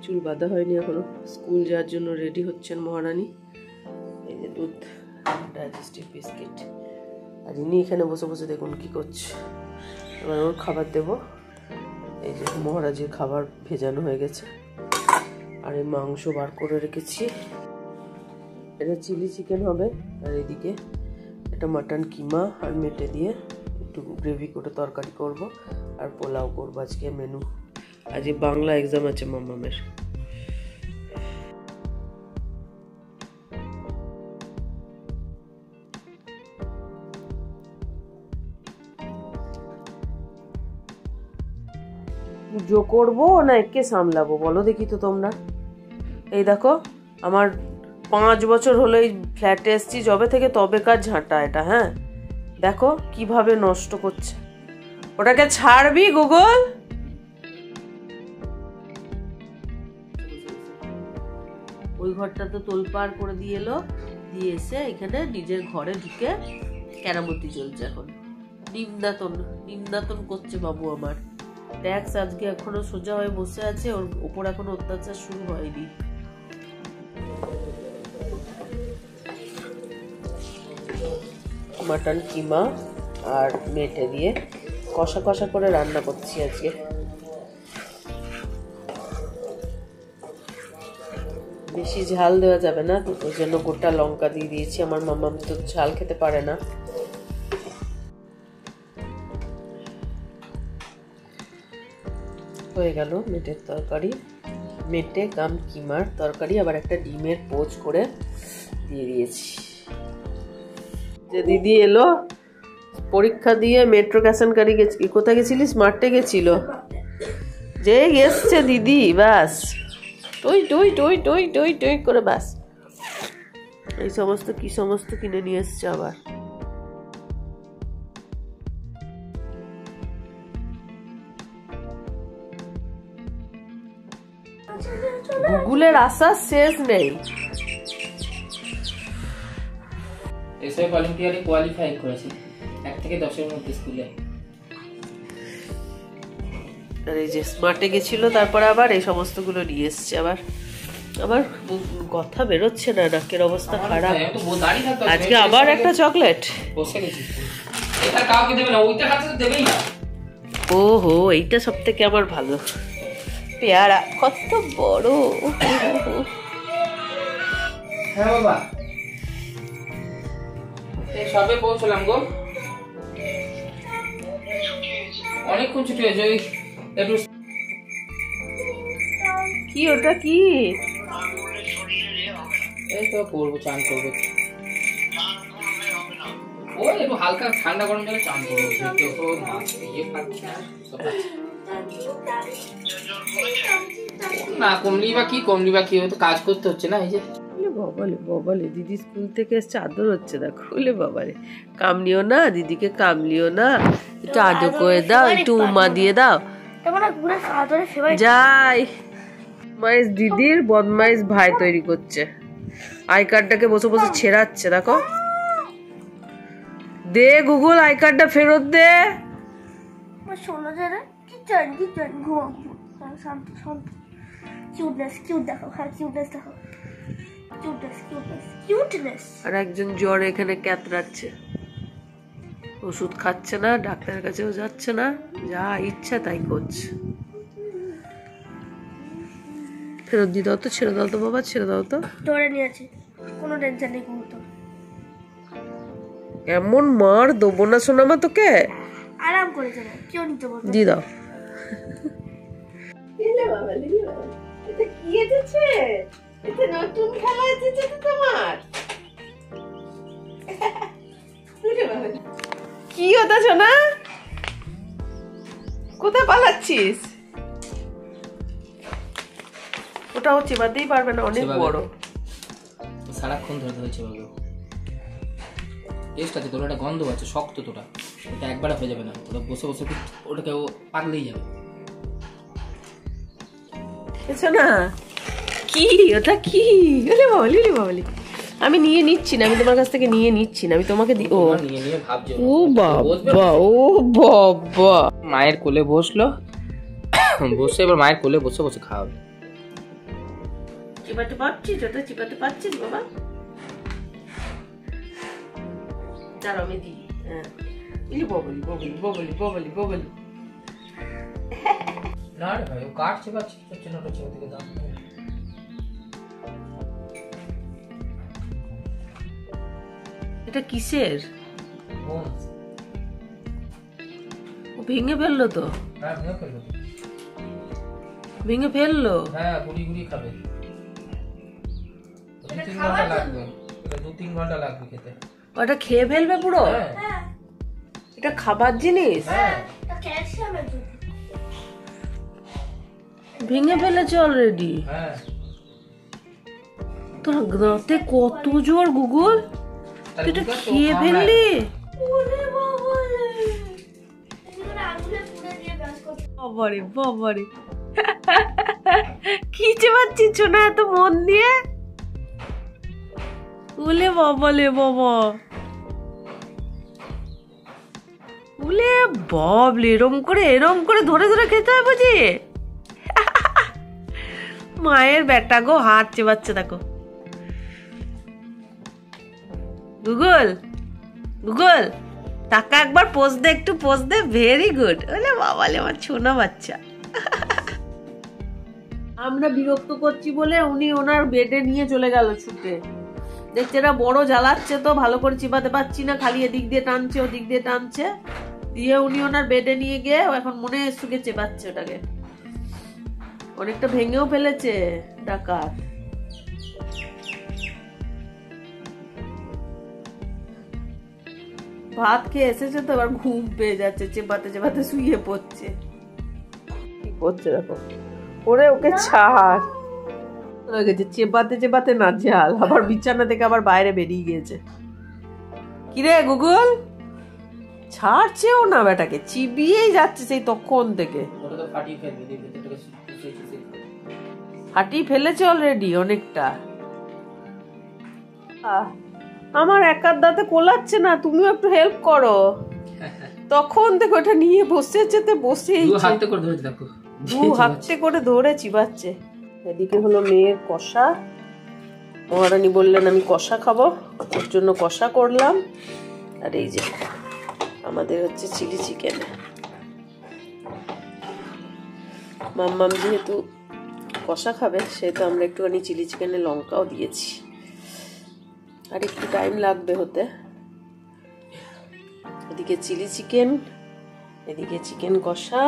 চুল বাঁধা হয়নি এখনো, স্কুল যাওয়ার জন্য রেডি হচ্ছেন মহারানী। এই যে দুধ, ডাইজেস্টিভ বিস্কিট, আর ইনি এখানে বসে বসে দেখুন কি করছে। এবার ওর খাবার দেবো। এই যে মহারাজের খাবার ভেজানো হয়ে গেছে, আর এই মাংস বার করে রেখেছি। এটা চিলি চিকেন হবে, আর এদিকে এটা মাটন কিমা আর মেটে দিয়ে একটু গ্রেভি করে তরকারি করব, আর পোলাও করবো আজকে মেনু। আজকে বাংলা এক্সাম আছে মাম্মামের। পুজো করবো না একে সামলাবো বলো দেখি তো তোমরা। এই দেখো আমার 5 বছর হলো এই ফ্ল্যাটে এসছি যবে থেকে, তবেকার ঝাঁটা এটা। হ্যাঁ দেখো কিভাবে নষ্ট করছে। ওটাকে ছাড়বি গুগল। ওই ঘরটা তো তোলপাড় করে দিয়ে এলো, দিয়ে এসে এখানে নিজের ঘরে ঢুকে কেরামতি চলছে এখন। নিন্দাতন করছে বাবু আমার। ট্যাক্স আজকে এখনো সোজা হয়ে বসে আছে, ওর উপর এখনো অত্যাচার শুরু হয়নি। মাটন কিমা আর মেটে দিয়ে কষা কষা করে রান্না করছি আজকে। বেশি ঝাল দেওয়া যাবে না, ওই জন্য গোটা লঙ্কা দিয়ে দিয়েছি। আমার মাম্মাম তো ঝাল খেতে পারে না। হয়ে গেল মেটের তরকারি, মেটে কাম কিমার তরকারি। আবার একটা ডিমের পোচ করে দিয়ে দিয়েছি। যে দিদি এলো পরীক্ষা দিয়ে মেট্রো ক্যাশনকারি কোথায় গেছিলি? স্মার্টে গেছিল। যে এসছে দিদি ব্যাস টই টই টই টই টই টই করে ব্যাস এই সমস্ত কি সমস্ত কিনে নিয়ে এসছে আবার। গুগলের আশা শেষ নেই। এসএফ অলিম্পিয়াডে কোয়ালিফাই করেছে 1 থেকে 10 এর মধ্যে স্কুলে। আর এই যে স্মার্টে গেছিল, তারপর আবার এই সমস্তগুলো নিয়ে এসছে। আবার আমার কথা বেরোচ্ছে না, নাকের অবস্থা খারাপ। আজকে আবার একটা চকলেট। এটা কাউকে দেবে না, ওইটা কাছে দেবেই না। ওহো, এইটা সবথেকে আমার ভালো। পেয়ারা কত বড়। হ্যাঁ বাবা, সবে পৌঁছলাম গো। অনেকক্ষণ ছুটি হয়েছে। একটু কি ওটা কি? এই তো করবো, চান করবো। ওই একটু হালকা ঠান্ডা গরম জলে চান করবো। না কমলি বা কি তো কাজ করতে হচ্ছে না। এই যে বাবালে দিদি স্কুল থেকে এসছে, আদর হচ্ছে দেখো। বলে বাবারে কামলিও না, দিদিকে কামলিও না, একটু আদর করে দাও, একটু উমা দিয়ে দাও। যাই বদমাইশ দিদির বদমাইশ ভাই তৈরি করছে। আই কার্ডটাকে বসে বসে ছেড়াচ্ছে দেখো। দে গুগল, আই কার্ডটা ফেরত দে। আর একজন জ্বর এখানে ক্যাতরাচ্ছে, ওষুধ খাচ্ছে না, ডাক্তারের কাছেও যাচ্ছে না, যা ইচ্ছা তাই করছে। ফেরত দিয়ে দাও তো, ছেড়ে দাও তো বাবা, ছেড়ে দাও তো। ধরে নিয়েছে, কোনো টেনশন নেই। এমন মার দেবো না সোনামা তোকে। আরাম করে চলে, কেউ নিতে বলবে। দিয়ে দাও। এটা কি এসেছে? এটা নতুন খেলা এসেছে তো তোমার। কি ওটা সোনা? কোথায় পালাচ্ছিস? ওটা হচ্ছে বাদেই পারবে না, অনেক বড়। সারাক্ষণ ধরে হয়েছে বাবু। টেস্ট আছে তোর, একটা গন্ধ আছে, শক্ত তোটা। এটা একবার হয়ে যাবে না, ওটা বসে বসে ওটাকে ও পাগলেই যাবে। না কি ওটা কি? বাবলি আমি নিয়ে নিচ্ছি না, আমি তোমার কাছ থেকে নিয়ে নিচ্ছি না, আমি তোমাকে দিই। ও ও বাবা, ও বাবা। মায়ের কোলে বসলো, বসে এবার মায়ের কোলে বসে বসে খাওয়াবে। চিবাতে পারছিস? ওটা চিবাতে পারছিস বাবা? দাঁড়াও আমি দিই। হ্যাঁ ববলি ববলি ববলি ববলি ববলি। না রে ভাই, ও কাটছে কাটছে ওটা চেপে থেকে দাম। এটা কিসের? বোনস। ও ভেঙে ফেললো তো। হ্যাঁ ভেঙে ফেললো। ভেঙে ফেললো? হ্যাঁ গুড়ি গুড়ি খাবে। 2-3 ঘন্টা লাগবে। এটা 2-3 ঘন্টা লাগবে খেতে। ওটা খেয়ে ফেলবে পুরো? হ্যাঁ এটা খাবার জিনিস? হ্যাঁ এটা ক্যালসিয়ামের জন্য। ভেঙে ফেলেছে অলরেডি। হ্যাঁ তোর দাঁতে কত জোর গুগল, তুই এটা খেয়ে ফেললি? ওরে বাবা রে, এগুলো আগুনে পুড়ে দিয়ে ব্রাশ করতে। বাবারে বাবারে, কি চেবাচ্ছিস না এত মন দিয়ে? উলে বাবা লে বাবা, উলে বাবলে, এরম করে ধরে ধরে খেতে হয় বুঝি? মায়ের বেটা গো, হাত চেবাচ্ছে দেখো। গুগল গুগল টাকা একবার পোজ দে, একটু পোজ দে। Very good. ওলে বাবালে আমার ছোনা বাচ্চা। আমরা বিরক্ত করছি বলে উনি ওনার বেডে নিয়ে চলে গেল ছুটে। দেখছে না বড় জ্বালাচ্ছে তো, ভালো করে চিবাতে পারছি না, খালি এদিক দিয়ে টানছে ওদিক দিয়ে টানছে, দিয়ে উনি ওনার বেডে নিয়ে গিয়ে এখন মনে সুখে চেপাচ্ছে ওটাকে। অনেকটা ভেঙেও ফেলেছে ডাকাত। ভাত খেয়ে এসেছে তো এবার ঘুম পেয়ে যাচ্ছে, চেপাতে চেপাতে শুয়ে পড়ছে। কি করছে দেখো, ওরে ওকে ছাড়। চেপাতে চেপাতে না ঝাল, আবার বিছানা থেকে আবার বাইরে বেরিয়ে গিয়েছে। কিরে গুগল, ছাড়ছেও না বেটাকে, চিবিয়েই যাচ্ছে সেই তখন থেকে। ফাটিয়ে ফেলেছে অলরেডি অনেকটা। আমার একার দাঁতে কোলাচ্ছে না, তুমিও একটু হেল্প করো। তখন থেকে ওটা নিয়ে বসেছে, তো বসেই হাতে করে ধরে চিবাচ্ছে। এদিকে হলো মেয়ের কষা, মহারানী বললেন আমি কষা খাবো, ওর জন্য কষা করলাম। আর এই যে আমাদের হচ্ছে চিলি চিকেন। মাম্মাম যেহেতু কষা খাবে সেহেতু আমরা একটুখানি চিলি চিকেনে লঙ্কাও দিয়েছি, আর একটু টাইম লাগবে হতে। এদিকে চিলি চিকেন, এদিকে চিকেন কষা,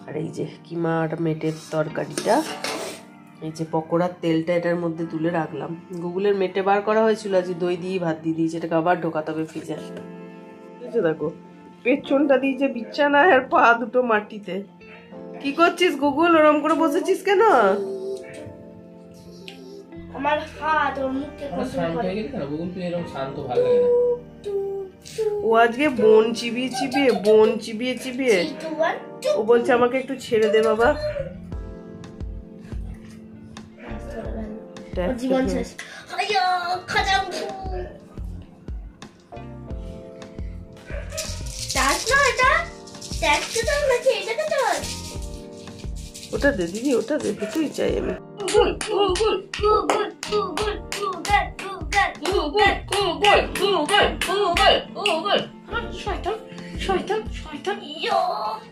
আর এই যে কিমা আর মেটের তরকারিটা, এই যে পকোড়ার তেলটা এটার মধ্যে তুলে রাখলাম। গুগলের মেটে বার করা হয়েছিল, আজ দই দিয়ে ভাত দিয়ে দিয়েছে, এটাকে আবার ঢোকাতে হবে ফ্রিজে। দেখো পেছনটা দিয়েছে বিছানায় আর পা দুটো মাটিতে। কি করছিস গুগল, ওরম করে বসেছিস কেন? আমার হাত ওর মুখে কন্ট্রোল করে। ও আজকে বোন চিবিয়ে চিবিয়ে ও বলছে আমাকে একটু ছেড়ে দে বাবা। জীবন শেষ। আয়া খাজাম টাচ না, এটা ট্যাগ তো হচ্ছে, এটাকে তো ওটা দে দিদি, ওটা দে, দুটোই চাই আমি। Google Google Google Google Google Google Google Google Google Google শয়তান শয়তান শয়তান। ইয়ো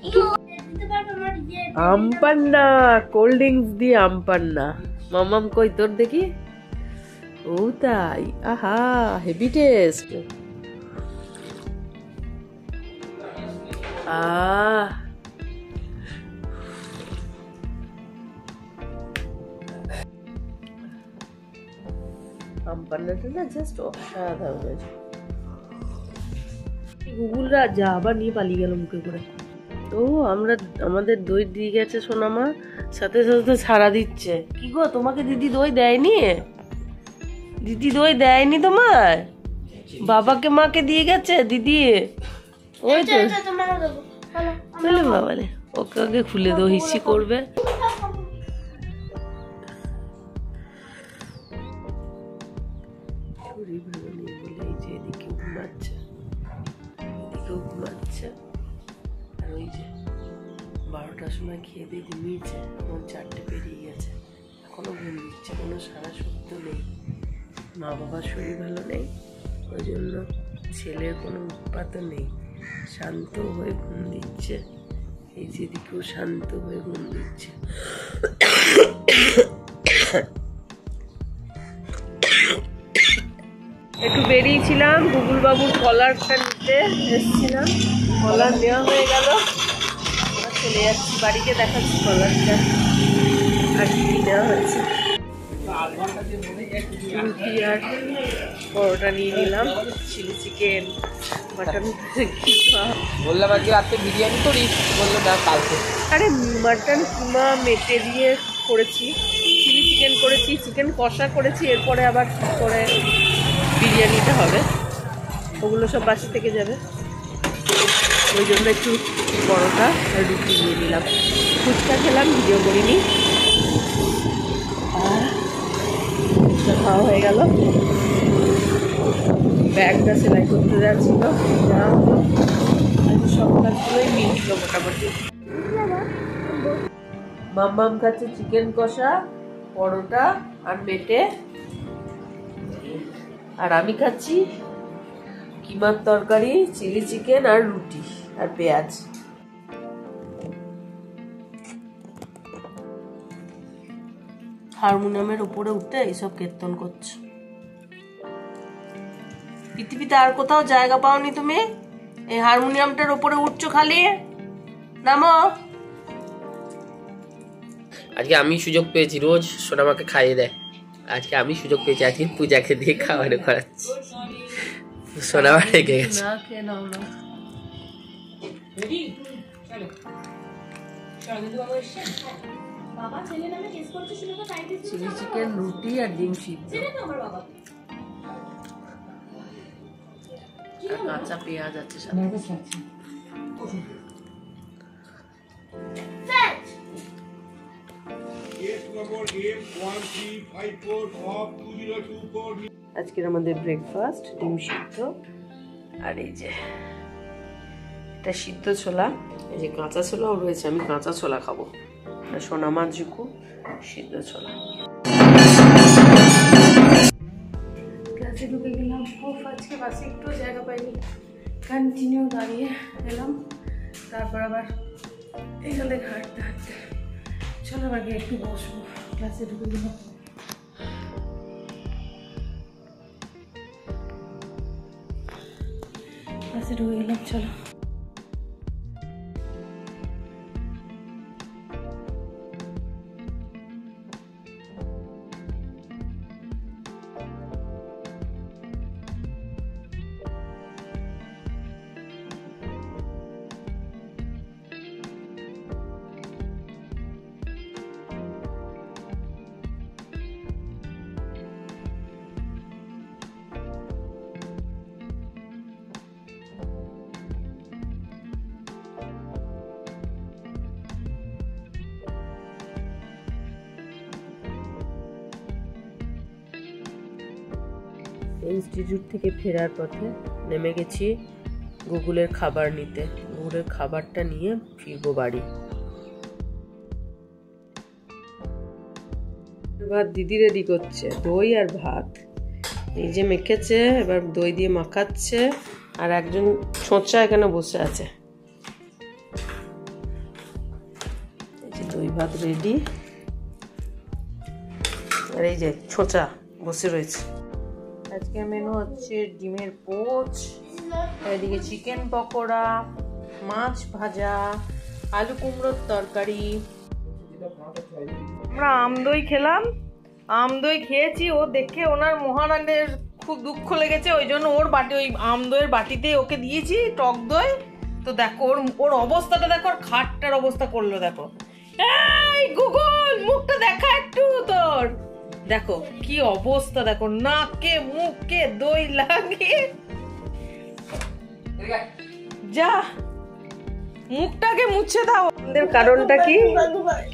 ইয়ো দিতে পারবে আমার ইয়ে আমপান্না, কোল্ড ড্রিঙ্কস দিয়ে আমপান্না। মামাম কই তোর দেখি। ও তাই, আহা হেভি টেস্ট। আমপান্নাটা না জাস্ট অসাধারণ। গুগলরা যা আবার নিয়ে পালিয়ে গেল মুখে করে। তো আমরা আমাদের দই দিয়ে গেছে সোনামা, সাথে সাথে ছাড়া দিচ্ছে। কি গো তোমাকে দিদি দই দেয়নি? দিদি দই দেয়নি তোমার? বাবাকে মাকে দিয়ে গেছে দিদি। ওই তো বলে বাবারে, ওকে আগে খুলে দো, হিসি করবে। শরীর ভালো নেই বলে এই যে এদিকেও ঘুমাচ্ছে, এদিকেও ঘুমাচ্ছে। আর ওই যে 12টার সময় সময় খেয়ে দিয়ে ঘুমিয়েছে, এখন 4টে পেরিয়ে গেছে, এখনো ঘুম দিচ্ছে, কোনো সারা শব্দ নেই। মা বাবার শরীর ভালো নেই, ওই জন্য ছেলের কোনো উৎপাতও নেই, শান্ত হয়ে ঘুম দিচ্ছে। এই যেদিকেও শান্ত হয়ে ঘুম দিচ্ছে। একটু বেরিয়েছিলাম গুগুল বাবুর কলারটা নিতে এসেছিলাম, কলার নেওয়া হয়ে গেল, চলে যাচ্ছি বাড়িতে, দেখাচ্ছি কলারটা আর কি নেওয়া হয়েছে। রুটি আর পরোটা নিয়ে নিলাম, চিলি চিকেন, মাটন। বললাম আজকে রাত্রে বিরিয়ানি করিস, বললো না কালকে। আরে মাটন কিমা মেটে দিয়ে করেছি, চিলি চিকেন করেছি, চিকেন কষা করেছি, এরপরে আবার করে বিরিয়ানিটা হবে, ওগুলো সব বাসি থেকে যাবে, ওই জন্য একটু পরোটা আর রুটি নিয়ে নিলাম। ফুচকা খেলাম, ভিডিও করিনি, খাওয়া হয়ে গেল। ব্যাগটা সেলাই করতে যাচ্ছিল, যা হলো সব কাজগুলোই মিলছিল মোটামুটি। মাম্মাম খাচ্ছে চিকেন কষা, পরোটা আর মেটে, আর আমি খাচ্ছি কিমার তরকারি, চিলি চিকেন আর রুটি আর পেঁয়াজ। হারমোনিয়ামের উপরে উঠে এইসব কীর্তন করছে। পৃথিবীতে আর কোথাও জায়গা পাওনি তুমি, এই হারমোনিয়ামটার উপরে উঠছো খালি, নামো। আজকে আমি সুযোগ পেয়েছি, রোজ সোনামাকে খাইয়ে দেয়, আজকে আমি সুযোগ পেয়েছি, আজকে পূজাকে দিয়ে খাওয়ানো করাচ্ছি। সোনামা রেখে গেছে। না খেয়ে নাও না। বাবা ছেলে নামে কেস করছে, শুনে তো তাই দিচ্ছি। চিলি চিকেন, রুটি আর ডিম সিদ্ধ, সেটা তো আমার বাবা। আর কাঁচা পেঁয়াজ আছে সাথে। আজকের আমাদের ব্রেকফাস্ট ডিম সিদ্ধ, আর এই যে এটা সিদ্ধ ছোলা, এই যে কাঁচা ছোলাও রয়েছে, আমি কাঁচা ছোলা খাবো, সোনামা ঝুকু সিদ্ধ ছোলা। ক্লাসে ঢুকে গেলাম, আজকে বাসে একটু জায়গা পাইনি, কন্টিনিউ দাঁড়িয়ে এলাম, তারপর আবার এখান থেকে হাঁটতে হাঁটতে চলো আগে একটু বসবো। ক্লাসে ঢুকে গেলাম, ক্লাসে ঢুকে গেলাম, চলো। ইনস্টিটিউট থেকে ফেরার পথে নেমে গেছি গুগলের খাবার নিতে, গুগলের খাবারটা নিয়ে ফিরবো বাড়ি। ভাত দিদি রেডি করছে, দই আর ভাত এই যে মেখেছে, এবার দই দিয়ে মাখাচ্ছে, আর একজন ছোঁচা এখানে বসে আছে। এই যে দই ভাত রেডি, আর এই যে ছোঁচা বসে রয়েছে। আজকে মেনু হচ্ছে ডিমের পোচ, এদিকে চিকেন পকোড়া, মাছ ভাজা, আলু কুমড়োর তরকারি। আমরা আমদই খেলাম, আমদই খেয়েছি, ও দেখে ওনার মহারানের খুব দুঃখ লেগেছে, ওই জন্য ওর বাটি, ওই আমদইয়ের বাটিতে ওকে দিয়েছি টক দই। তো দেখো ওর অবস্থাটা দেখো, ওর খাটটার অবস্থা করলো দেখো। এই গুগল মুখটা দেখা একটু, তোর দেখো কি অবস্থা, দেখো নাকে মুখে দই লাগিয়ে, যা মুখটাকে মুছে দাও। কারণটা কি?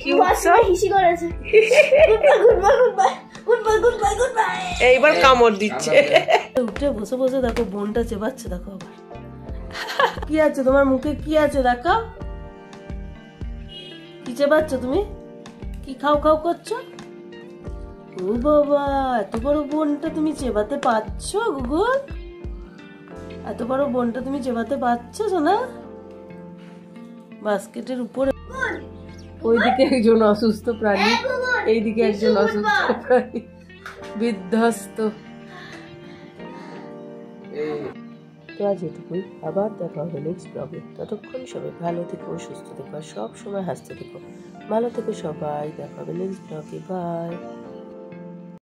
কি উৎসব? এইবার কামড় দিচ্ছে। উঠে বসে বসে দেখো বোনটা চেবাচ্ছে, দেখো আবার কি আছে তোমার মুখে, কি আছে দেখো। কি চেবাচ্ছ তুমি? কি খাও খাও করছো? ও বাবা, এত বড় বোনটা তুমি চেবাতে পারছো গুগল? এত বড় বোনটা তুমি চেবাতে পারছো সোনা? বাস্কেটের উপরে ওইদিকে একজন অসুস্থ প্রাণী, এইদিকে একজন অসুস্থ প্রাণী বিধ্বস্ত। তো আজ এটুকুই, আবার দেখা হবে নেক্সট ব্লগে। ততক্ষণ সবাই ভালো থেকো, সুস্থ থেকো, আর সব সময় হাসতে থেকো। ভালো থেকো সবাই, দেখা হবে নেক্সট ব্লগে। বাই।